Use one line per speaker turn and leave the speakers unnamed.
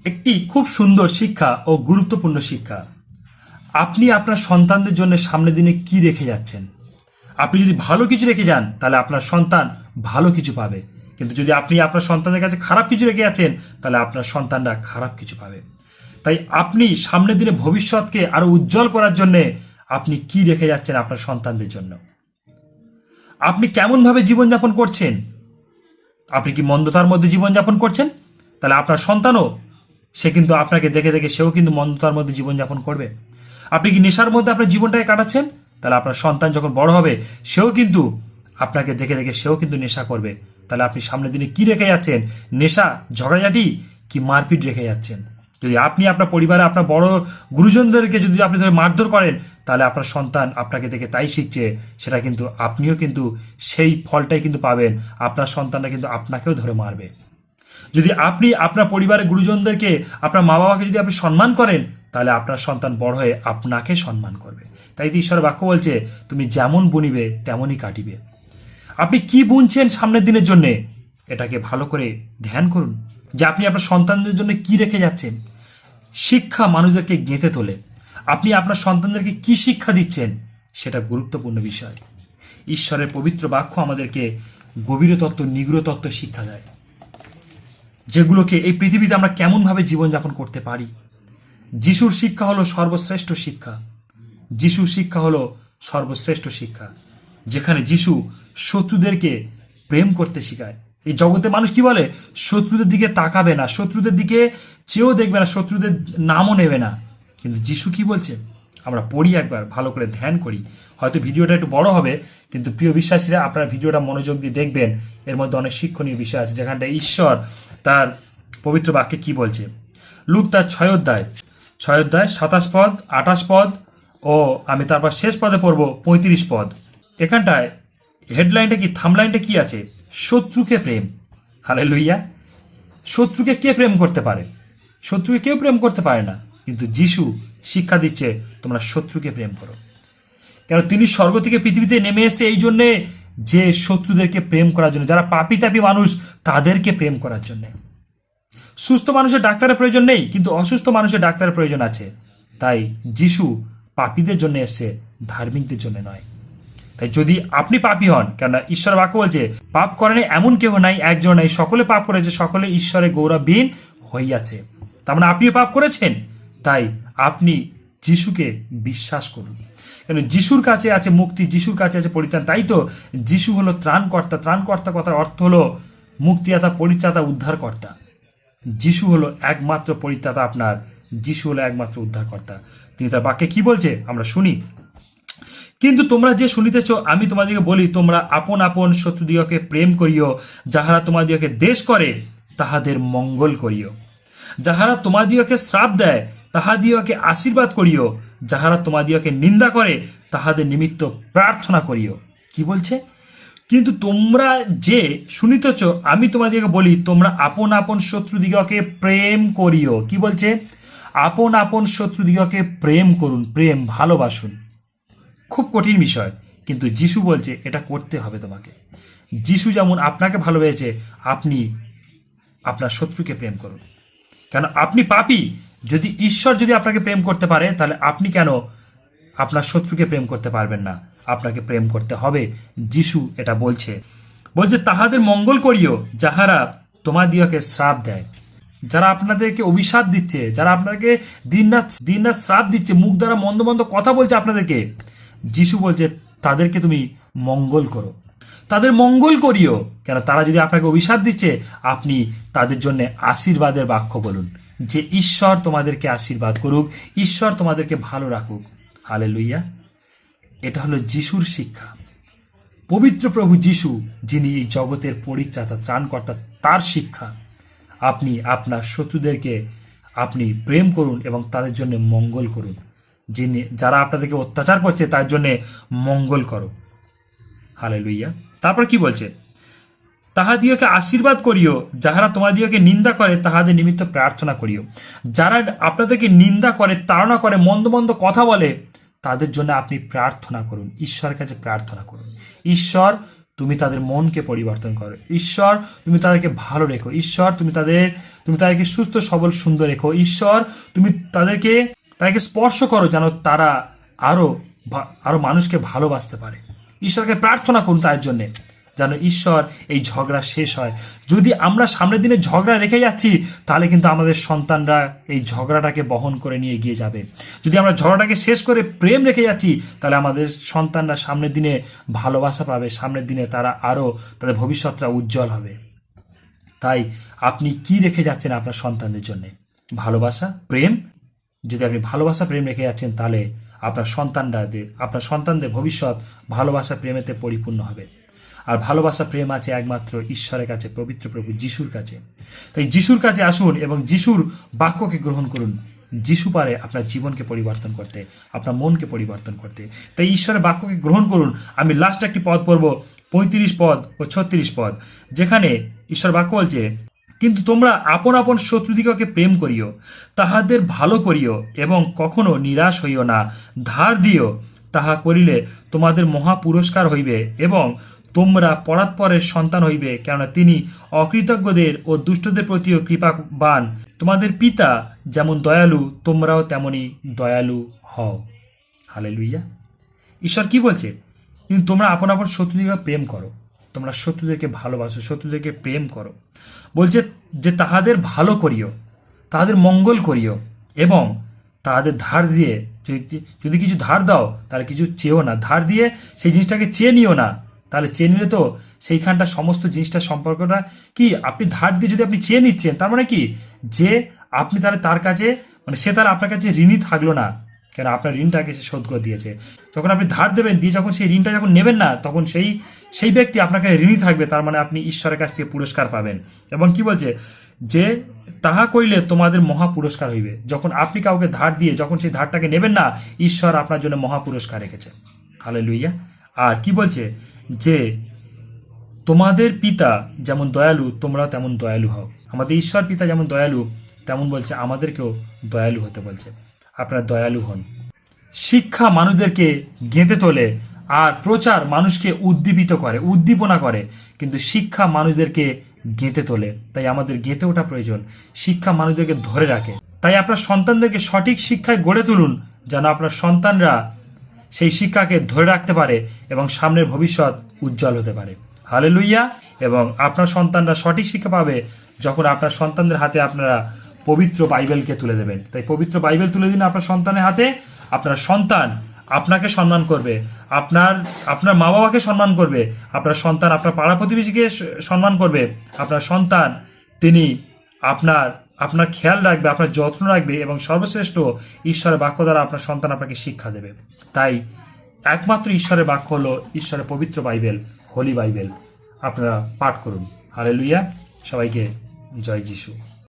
একটি খুব সুন্দর শিক্ষা ও গুরুত্বপূর্ণ শিক্ষা। আপনি আপনার সন্তানদের জন্য সামনের দিনে কি রেখে যাচ্ছেন? আপনি যদি ভালো কিছু রেখে যান তাহলে আপনার সন্তান ভালো কিছু পাবে, কিন্তু যদি আপনি আপনার সন্তানের কাছে খারাপ কিছু রেখে যাচ্ছেন তাহলে আপনার সন্তানরা খারাপ কিছু পাবে। তাই আপনি সামনের দিনে ভবিষ্যৎকে আরো উজ্জ্বল করার জন্য আপনি কি রেখে যাচ্ছেন আপনার সন্তানদের জন্য? আপনি কেমনভাবে জীবনযাপন করছেন? আপনি কি মন্দতার মধ্যে জীবনযাপন করছেন? তাহলে আপনার সন্তানও সে কিন্তু আপনাকে দেখে দেখে সেও কিন্তু মন্দতার মধ্যে জীবনযাপন করবে। আপনি কি নেশার মধ্যে আপনার জীবনটাকে কাটাচ্ছেন? তাহলে আপনার সন্তান যখন বড় হবে সেও কিন্তু আপনাকে দেখে দেখে সেও কিন্তু নেশা করবে। তাহলে আপনি সামনের দিনে কি রেখে যাচ্ছেন? নেশা, ঝগড়াঝাটি কি মারপিট রেখে যাচ্ছেন? যদি আপনি আপনার পরিবারে আপনার বড় গুরুজনদেরকে যদি আপনি ধরে মারধর করেন তাহলে আপনার সন্তান আপনাকে দেখে তাই শিখছে, সেটা কিন্তু আপনিও কিন্তু সেই ফলটাই কিন্তু পাবেন। আপনার সন্তানরা কিন্তু আপনাকেও ধরে মারবে। যদি আপনি আপনার পরিবারের গুরুজনদেরকে, আপনার মা বাবাকে যদি আপনি সম্মান করেন তাহলে আপনার সন্তান বড় হয়ে আপনাকে সম্মান করবে। তাই তো ঈশ্বর বাক্য বলছে, তুমি যেমন বুনিবে তেমনই কাটিবে। আপনি কি বুনছেন সামনের দিনের জন্য, এটাকে ভালো করে ধ্যান করুন যে আপনি আপনার সন্তানদের জন্য কি রেখে যাচ্ছেন। শিক্ষা মানুষদেরকে গেঁথে তোলে। আপনি আপনার সন্তানদেরকে কি শিক্ষা দিচ্ছেন সেটা গুরুত্বপূর্ণ বিষয়। ঈশ্বরের পবিত্র বাক্য আমাদেরকে গভীর তত্ত্ব, নিগূঢ় তত্ত্ব শিক্ষা দেয়, যেগুলোকে এই পৃথিবীতে আমরা কেমনভাবে জীবনযাপন করতে পারি। যিশুর শিক্ষা হলো সর্বশ্রেষ্ঠ শিক্ষা। যিশুর শিক্ষা হলো সর্বশ্রেষ্ঠ শিক্ষা, যেখানে যিশু শত্রুদেরকে প্রেম করতে শেখায়। এই জগতে মানুষ কি বলে? শত্রুদের দিকে তাকাবে না, শত্রুদের দিকে চেয়েও দেখবে না, শত্রুদের নামও নেবে না। কিন্তু যিশু কি বলছে আমরা পড়ি, একবার ভালো করে ধ্যান করি। হয়তো ভিডিওটা একটু বড় হবে, কিন্তু প্রিয় বিশ্বাসীরা আপনারা ভিডিওটা মনোযোগ দিয়ে দেখবেন। এর মধ্যে অনেক শিক্ষণীয় বিষয় আছে, যেখানটা ঈশ্বর তার পবিত্র বাক্যে কি বলছে। লুক তার 6 অধ্যায় 27 পদ, 28 পদ ও আমি তারপর শেষ পদে পড়ব 35 পদ। এখানটায় হেডলাইনটা কি, থামলাইনটা কি আছে? শত্রুকে প্রেম। হালেলুইয়া। শত্রুকে কে প্রেম করতে পারে? শত্রুকে কেউ প্রেম করতে পারে না, কিন্তু যিশু শিক্ষা দিচ্ছে তোমরা শত্রুকে প্রেম করো। কেন? তিনি স্বর্গ থেকে পৃথিবীতে নেমে এসেছে এই জন্যে যে শত্রুদেরকে প্রেম করার জন্য, যারা পাপী তাপী মানুষ তাদেরকে প্রেম করার জন্য। সুস্থ মানুষের ডাক্তারের প্রয়োজন নেই, কিন্তু অসুস্থ মানুষের ডাক্তারের প্রয়োজন আছে। তাই যিশু পাপীদের জন্য এসছে, ধার্মিকদের জন্য নয়। তাই যদি আপনি পাপী হন, কেননা ঈশ্বর বাক্য বলছে পাপ করেনি এমন কেউ নাই, একজন নাই, সকলে পাপ করেছে, সকলে ঈশ্বরের গৌরবহীন হইয়াছে। তার মানে আপনিও পাপ করেছেন। তাই আপনি যিশুকে বিশ্বাস করুন, কেন যিশুর কাছে আছে মুক্তি, যিশুর কাছে আছে পরিত্রাণ। তাই তো যিশু হলো ত্রাণকর্তা। ত্রাণকর্তা কথার অর্থ হলো মুক্তিদাতা, পরিত্রাতা, উদ্ধারকর্তা। যিশু হলো একমাত্র পরিত্রাতা আপনার, যিশু হলো একমাত্র উদ্ধারকর্তা। তিনি তার বাক্যে কি বলছে আমরা শুনি। কিন্তু তোমরা যে শুনিতেছ আমি তোমাদিগকে বলি, তোমরা আপন আপন শত্রুদিগকে প্রেম করিও, যাহারা তোমাদিগকে দেশ করে তাহাদের মঙ্গল করিও। যাহারা তোমাদিগকে শ্রাপ দেয় তাহাদিগকে আশীর্বাদ করিও। যাহারা তোমাদিগকে নিন্দা করে তাহাদের নিমিত্ত প্রার্থনা করিও। কি বলছে? কিন্তু তোমরা যে শুনিতেছ আমি তোমাদিগকে বলি, তোমরা আপন আপন শত্রুদিগকে প্রেম করিও। কি বলছে? আপন আপন শত্রুদিগকে প্রেম করুন, প্রেম, ভালোবাসুন। খুব কঠিন বিষয়, কিন্তু যিশু বলছে এটা করতে হবে তোমাকে। যিশু যেমন আপনাকে ভালোবেসেছে, আপনি আপনার শত্রুকে প্রেম করুন। কেন? আপনি পাপী। যদি ঈশ্বর যদি আপনাকে প্রেম করতে পারে, তাহলে আপনি কেন আপনার শত্রুকে প্রেম করতে পারবেন না? আপনাকে প্রেম করতে হবে। যিশু এটা বলছে, তাহাদের মঙ্গল করিও যাহারা তোমাদিগকে শ্রাপ দেয়। যারা আপনাদেরকে অভিশাপ দিচ্ছে, যারা আপনাকে দিনরাত দিনরাত শ্রাপ দিচ্ছে, মুখ দ্বারা মন্দ মন্দ কথা বলছে আপনাদেরকে, যিশু বলছে তাদেরকে তুমি মঙ্গল করো, তাদের মঙ্গল করিও। কেন? তারা যদি আপনাকে অভিশাপ দিচ্ছে, আপনি তাদের জন্য আশীর্বাদের বাক্য বলুন, যে ঈশ্বর তোমাদেরকে আশীর্বাদ করুক, ঈশ্বর তোমাদেরকে ভালো রাখুক। হালেলুইয়া। এটা হলো যিশুর শিক্ষা। পবিত্র প্রভু যিশু, যিনি এই জগতের পরিত্রাতা, ত্রাণকর্তা, তার শিক্ষা। আপনি আপনার শত্রুদেরকে আপনি প্রেম করুন এবং তাদের জন্য মঙ্গল করুন। যারা আপনাদেরকে অত্যাচার করছে তার জন্য মঙ্গল করো। হালেলুইয়া। তারপর কি বলছে? তাহাদিগকে আশীর্বাদ করিও, যাহারা তোমাদিগকে নিন্দা করে তাহাদের নিমিত্ত প্রার্থনা করিও। যারা আপনাদেরকে নিন্দা করে, তাড়না করে, মন্দ মন্দ কথা বলে, তাদের জন্য আপনি প্রার্থনা করুন, ঈশ্বরের কাছে প্রার্থনা করুন। ঈশ্বর তুমি তাদের মনকে পরিবর্তন করো। ঈশ্বর তুমি তাদেরকে ভালো রেখো। ঈশ্বর তুমি তাদেরকে সুস্থ সবল সুন্দর রেখো। ঈশ্বর তুমি তাদেরকে স্পর্শ করো যেন তারা আরো আরো মানুষকে ভালোবাসতে পারে। ঈশ্বরকে প্রার্থনা করুন তার জন্যে যেন ঈশ্বর এই ঝগড়া শেষ হয়। যদি আমরা সামনের দিনে ঝগড়া রেখে যাচ্ছি তাহলে কিন্তু আমাদের সন্তানরা এই ঝগড়াটাকে বহন করে নিয়ে এগিয়ে যাবে। যদি আমরা ঝগড়াটাকে শেষ করে প্রেম রেখে যাচ্ছি তাহলে আমাদের সন্তানরা সামনের দিনে ভালোবাসা পাবে। সামনের দিনে তারা আরও তাদের ভবিষ্যৎটা উজ্জ্বল হবে। তাই আপনি কি রেখে যাচ্ছেন আপনার সন্তানদের জন্য? ভালোবাসা, প্রেম। যদি আপনি ভালোবাসা প্রেম রেখে যাচ্ছেন তাহলে আপনার সন্তানদের ভবিষ্যৎ ভালোবাসা প্রেমেতে পরিপূর্ণ হবে। আর ভালোবাসা প্রেম আছে একমাত্র ঈশ্বরের কাছে, পবিত্র প্রভু যিশুর কাছে। তাই যিশুর কাছে আসুন এবং যিশুর বাক্যকে গ্রহণ করুন। যিশু পারে আপনার জীবনকে পরিবর্তন করতে, আপনার মনকে পরিবর্তন করতে। তাই ঈশ্বরের বাক্যকে গ্রহণ করুন। আমি লাস্ট একটি পদ পড়ব, 35 পদ ও 36 পদ, যেখানে ঈশ্বর বাক্য বলছে, কিন্তু তোমরা আপন আপন শত্রুদিগকে প্রেম করিও, তাহাদের ভালো করিও এবং কখনো নিরাশ হইও না, ধার দিও, তাহা করিলে তোমাদের মহা পুরস্কার হইবে এবং তোমরা পরাৎপরের সন্তান হইবে, কেননা তিনি অকৃতজ্ঞদের ও দুষ্টদের প্রতিও কৃপাবান। তোমাদের পিতা যেমন দয়ালু তোমরাও তেমনি দয়ালু হও। হালেলুইয়া। ঈশ্বর কি বলছে? কিন্তু তোমরা আপন আপন শত্রুদিগকে প্রেম করো, তোমরা শত্রুদেরকে ভালোবাসো, শত্রুদেরকে প্রেম করো। বলছে যে তাহাদের ভালো করিও, তাহাদের মঙ্গল করিও এবং তাহাদের ধার দিয়ে, যদি কিছু ধার দাও তাহলে কিছু চেয়েও না, ধার দিয়ে সেই জিনিসটাকে চেয়ে নিও না। তাহলে চেয়ে নিলে তো সেইখানটা সমস্ত জিনিসটার সম্পর্কটা কি, আপনি ধার দিয়ে যদি আপনি চেয়ে নিচ্ছেন তার মানে কি, যে আপনি তাহলে তার কাছে, মানে সে তার আপনার কাছে ঋণী থাকলো না, কেন আপনার ঋণটাকে সে শোধ করে দিয়েছে। যখন আপনি ধার দেবেন, দিয়ে যখন সেই ঋণটা যখন নেবেন না, তখন সেই ব্যক্তি আপনাকে ঋণী থাকবে। তার মানে আপনি ঈশ্বরের কাছ থেকে পুরস্কার পাবেন। এবং কি বলছে, যে তাহা করিলে তোমাদের মহা পুরস্কার হইবে। যখন আপনি কাউকে ধার দিয়ে যখন সেই ধারটাকে নেবেন না, ঈশ্বর আপনার জন্য মহা পুরস্কার রেখেছে। হালেলুইয়া। আর কি বলছে, যে তোমাদের পিতা যেমন দয়ালু তোমরাও তেমন দয়ালু হও। আমাদের ঈশ্বর পিতা যেমন দয়ালু, তেমন বলছে আমাদেরকেও দয়ালু হতে বলছে। আপনারা দয়ালু হন। শিক্ষা মানুষদেরকে গেঁথে তোলে আর প্রচার মানুষকে উদ্দীপনা করে, কিন্তু শিক্ষা মানুষদেরকে গেঁথে তোলে। তাই আমাদের গেঁথে ওঠা প্রয়োজন। শিক্ষা মানুষদেরকে ধরে রাখে। তাই আপনার সন্তানদেরকে সঠিক শিক্ষায় গড়ে তুলুন, যেন আপনার সন্তানরা সেই শিক্ষাকে ধরে রাখতে পারে এবং সামনের ভবিষ্যৎ উজ্জ্বল হতে পারে। হালেলুইয়া। এবং আপনার সন্তানরা সঠিক শিক্ষা পাবে যখন আপনার সন্তানদের হাতে আপনারা পবিত্র বাইবেলকে তুলে দেবেন। তাই পবিত্র বাইবেল তুলে দিন আপনার সন্তানের হাতে। আপনার সন্তান আপনাকে সম্মান করবে, আপনার মা বাবাকে সম্মান করবে, আপনার সন্তান আপনার পাড়া প্রতিবেশীকে সম্মান করবে। আপনার সন্তান তিনি আপনার খেয়াল রাখবে, আপনার যত্ন রাখবে এবং সর্বশ্রেষ্ঠ ঈশ্বরের বাক্য দ্বারা আপনার সন্তান আপনাকে শিক্ষা দেবে। তাই একমাত্র ঈশ্বরের বাক্য হলো ঈশ্বরের পবিত্র বাইবেল, হোলি বাইবেল। আপনারা পাঠ করুন। হালেলুইয়া। সবাইকে জয় যিশু।